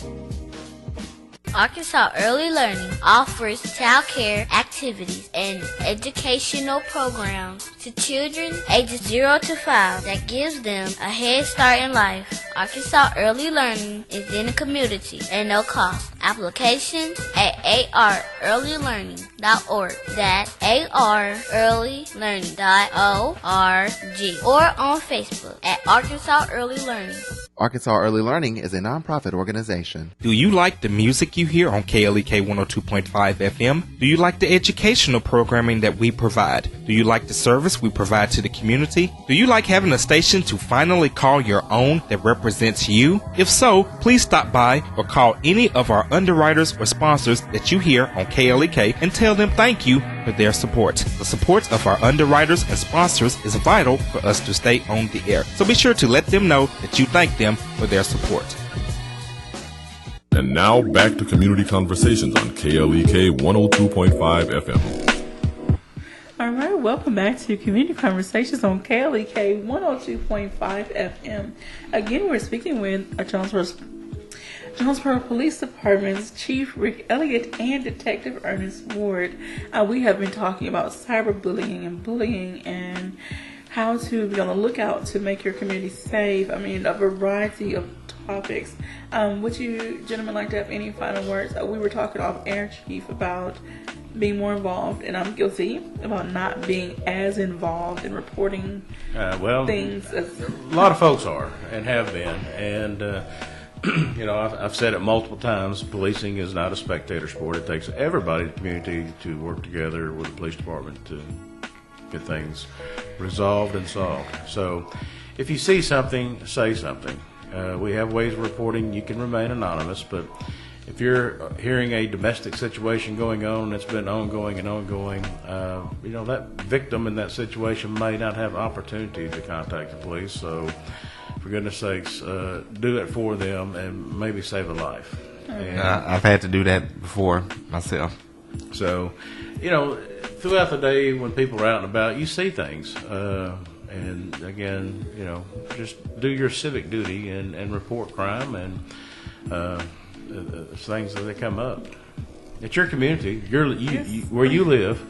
Arkansas Early Learning offers child care activities and educational programs to children ages 0 to 5 that gives them a head start in life. Arkansas Early Learning is in the community at no cost. Applications at arearlylearning.org. That's arearlylearning.org or on Facebook at Arkansas Early Learning. Arkansas Early Learning is a nonprofit organization. Do you like the music you hear on KLEK 102.5 FM? Do you like the educational programming that we provide? Do you like the service we provide to the community? Do you like having a station to finally call your own that represents you? If so, please stop by or call any of our underwriters or sponsors that you hear on KLEK and tell them thank you for their support. The support of our underwriters and sponsors is vital for us to stay on the air. So be sure to let them know that you thank them for their support. And now back to Community Conversations on KLEK 102.5 FM. All right, welcome back to Community Conversations on KLEK 102.5 FM. Again, we're speaking with Jonesboro Police Department's Chief Rick Elliott and Detective Ernest Ward. We have been talking about cyberbullying and bullying and how to be on the lookout to make your community safe. I mean, a variety of topics. Would you gentlemen like to have any final words? We were talking off air, Chief, about being more involved, and I'm guilty about not being as involved in reporting things. A lot of folks are and have been, and you know, I've said it multiple times. Policing is not a spectator sport. It takes everybody in the community to work together with the police department to get things resolved and solved. So if you see something, say something. We have ways of reporting. You can remain anonymous, but if you're hearing a domestic situation going on that's been ongoing, you know, that victim in that situation may not have opportunity to contact the police. So for goodness sakes, do it for them and maybe save a life. And I've had to do that before myself. So, you know, throughout the day when people are out and about, you see things. And again, you know, just do your civic duty and report crime and things that come up. It's your community, where you live,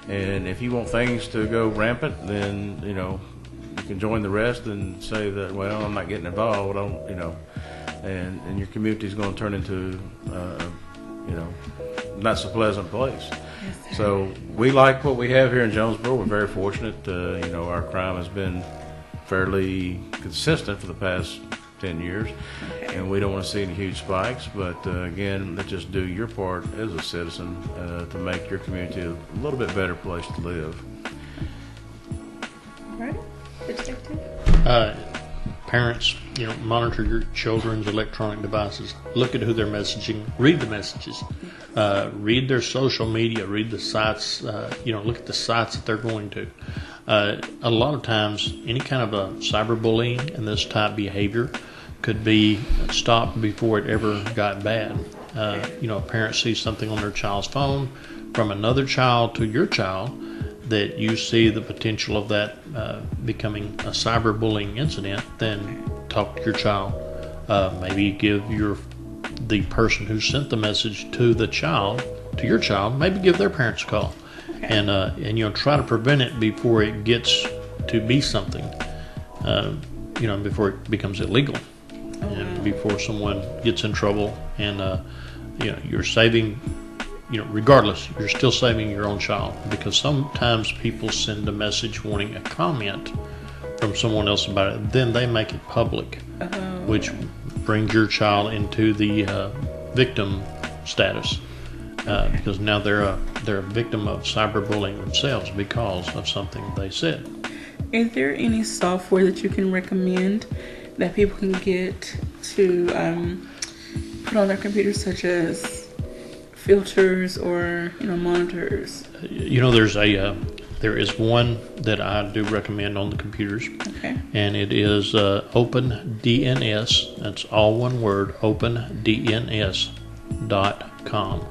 and if you want things to go rampant, then, you know, you can join the rest and say that, well, I'm not getting involved, you know, and your community is going to turn into, you know, not so pleasant place. Yes, so we like what we have here in Jonesboro. We're very fortunate. You know, our crime has been fairly consistent for the past 10 years. And we don't want to see any huge spikes, but again, let's just do your part as a citizen to make your community a little bit better place to live. Right? Parents, monitor your children's electronic devices. Look at who they're messaging. Read the messages. Read their social media. Read the sites. Look at the sites that they're going to. A lot of times, any kind of a cyberbullying and this type behavior could be stopped before it ever got bad. A parent sees something on their child's phone from another child to your child that you see the potential of that becoming a cyberbullying incident, then talk to your child. Maybe give the person who sent the message to your child, maybe give their parents a call. And try to prevent it before it gets to be something, before it becomes illegal, and before someone gets in trouble. And you're saving, regardless, you're still saving your own child, because sometimes people send a message wanting a comment from someone else about it, then they make it public, which brings your child into the victim status. Because now they're a victim of cyberbullying themselves because of something they said. Is there any software that you can recommend that people can get to put on their computers, such as filters or monitors? There is one that I do recommend on the computers, and it is OpenDNS. That's all one word, OpenDNS.com.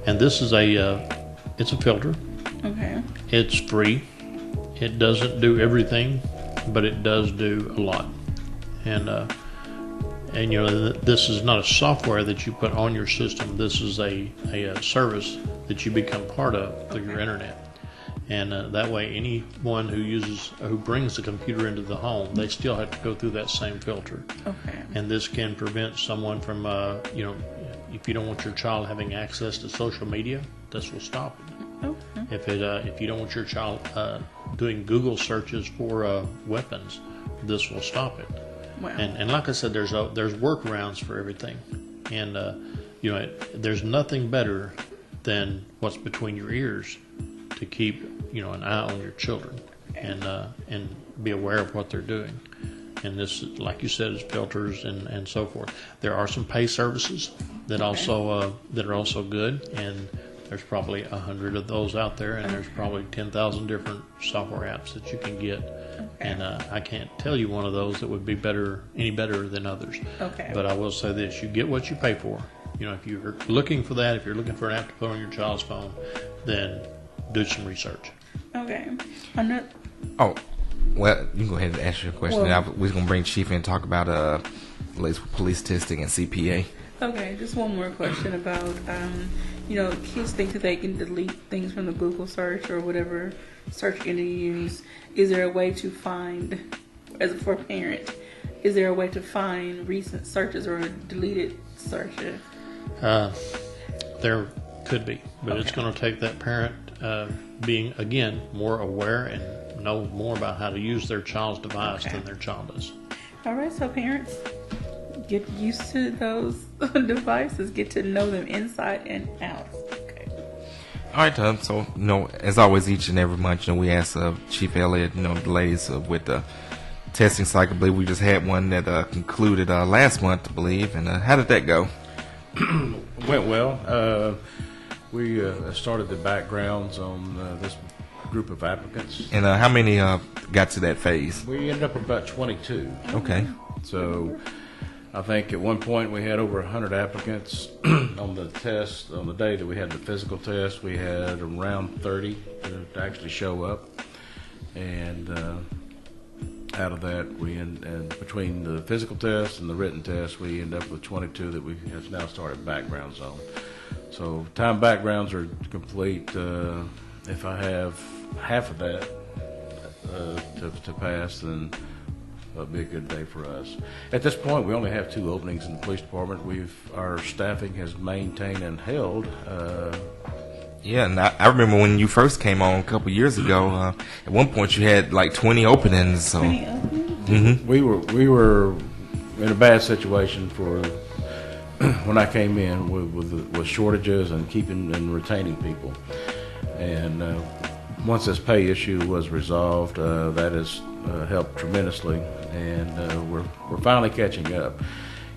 And this is it's a filter. Okay. It's free. It doesn't do everything, but it does do a lot. And this is not a software that you put on your system. This is a service that you become part of through your internet. And that way, anyone who brings the computer into the home, they still have to go through that same filter. Okay. And this can prevent someone from, if you don't want your child having access to social media, this will stop it. Okay. If you don't want your child doing Google searches for weapons, this will stop it. Wow. And like I said, there's workarounds for everything, and there's nothing better than what's between your ears to keep an eye on your children and be aware of what they're doing. And this, like you said, is filters and so forth. There are some pay services that also that are also good, and there's probably 100 of those out there, and there's probably 10,000 different software apps that you can get. And I can't tell you one of those that would be any better than others. Okay. But I will say this: you get what you pay for. If you're looking for that, if you're looking for an app to put on your child's phone, then do some research. Okay. Oh, well, you can go ahead and ask your question. We're going to bring Chief in and talk about police testing and CPA. Okay, just one more question about, kids think that they can delete things from the Google search or whatever search engine you use. Is there a way to find, for a parent, is there a way to find recent searches or deleted searches? There could be, but it's going to take that parent being, again, more aware and know more about how to use their child's device than their child does. All right, so parents, get used to those devices, get to know them inside and out. Okay. All right, so as always, each and every month, we ask Chief Elliott, the ladies with the testing cycle. I believe we just had one that concluded last month, I believe. And how did that go? Went well. We started the backgrounds on this group of applicants. And how many got to that phase? We ended up with about 22. Okay. So I think at one point we had over 100 applicants on the test. On the day that we had the physical test, we had around 30 to actually show up. And out of that, and between the physical test and the written test, we end up with 22 that we have now started backgrounds on. So time backgrounds are complete. If I have half of that to pass, then it'll be a good day for us. At this point, we only have 2 openings in the police department. Our staffing has maintained and held. Yeah, and I remember when you first came on a couple years ago. At one point, you had like 20 openings. So. 20 openings? We were in a bad situation for when I came in with shortages and keeping and retaining people. And once this pay issue was resolved, that has helped tremendously, and we're finally catching up.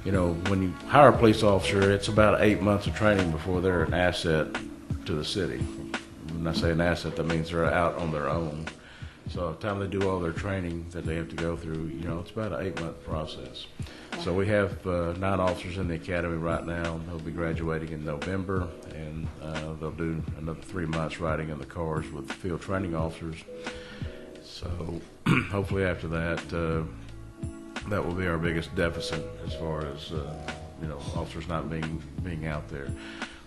You know, when you hire a police officer, it's about 8 months of training before they're an asset to the city. When I say an asset, that means they're out on their own. So by the time they do all their training that they have to go through, you know, it's about an 8-month process. So we have 9 officers in the academy right now. They'll be graduating in November, and they'll do another 3 months riding in the cars with field training officers. So hopefully after that, that will be our biggest deficit as far as you know, officers not being out there.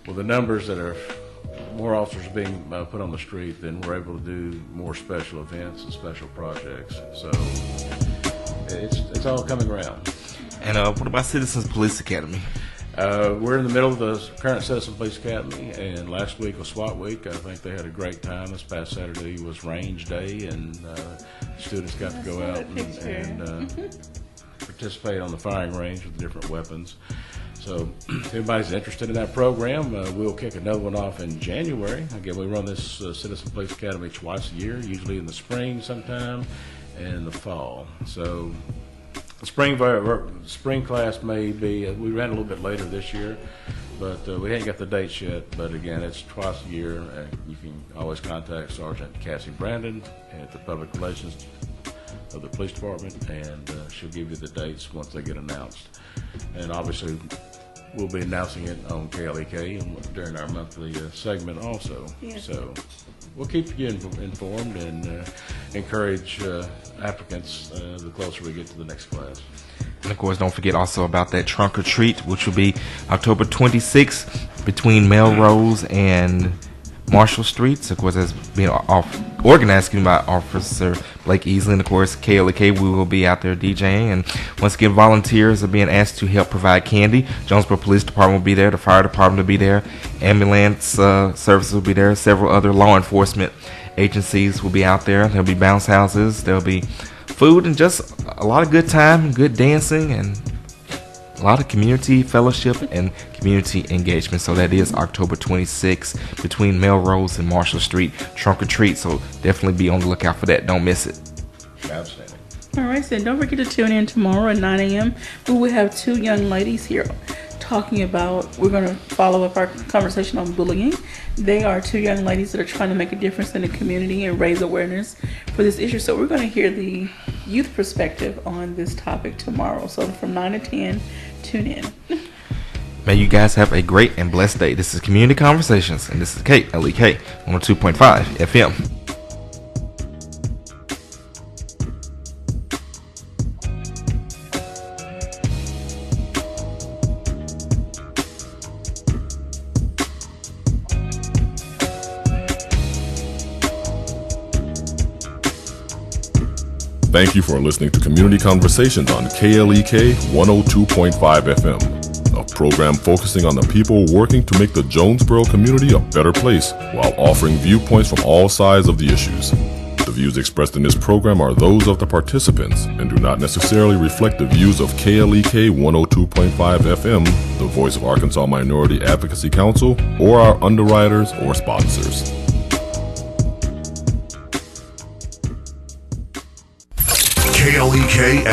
Well, the numbers that are more officers being put on the street, then we're able to do more special events and special projects. So it's all coming around. And what about Citizens Police Academy? We're in the middle of the current Citizen Police Academy, and last week was SWAT week. I think they had a great time. This past Saturday was range day, and students got to go out and participate on the firing range with different weapons. So if anybody's interested in that program, we'll kick another one off in January. Again, we run this Citizen Police Academy twice a year, usually in the spring sometime and in the fall. So the spring class may be, we ran a little bit later this year, but we haven't got the dates yet. But again, it's twice a year, and you can always contact Sergeant Cassie Brandon at the Public Relations of the police department, and she'll give you the dates once they get announced. And obviously we'll be announcing it on KLEK during our monthly segment also. Yeah. So we'll keep you informed and encourage applicants the closer we get to the next class. And of course, don't forget also about that trunk or treat, which will be October 26th between Melrose and Marshall Streets. Of course, that's being organized by Officer Blake Easley. And of course, KLK, we will be out there DJing. And once again, volunteers are being asked to help provide candy. Jonesboro Police Department will be there. The fire department will be there. Ambulance services will be there. Several other law enforcement agencies will be out there. There'll be bounce houses. There'll be food and just a lot of good time, good dancing, and a lot of community fellowship and community engagement. So that is October 26th between Melrose and Marshall Street, trunk or treat. So definitely be on the lookout for that. Don't miss it. Outstanding. All right, so don't forget to tune in tomorrow at 9 a.m. We will have 2 young ladies here talking about, we're going to follow up our conversation on bullying. They are 2 young ladies that are trying to make a difference in the community and raise awareness for this issue. So we're going to hear the youth perspective on this topic tomorrow. So from 9 to 10, tune in. May you guys have a great and blessed day. This is Community Conversations, and this is KLEK 102.5 FM. Thank you for listening to Community Conversations on KLEK 102.5 FM, a program focusing on the people working to make the Jonesboro community a better place while offering viewpoints from all sides of the issues. The views expressed in this program are those of the participants and do not necessarily reflect the views of KLEK 102.5 FM, the voice of Arkansas Minority Advocacy Council, or our underwriters or sponsors. KLEK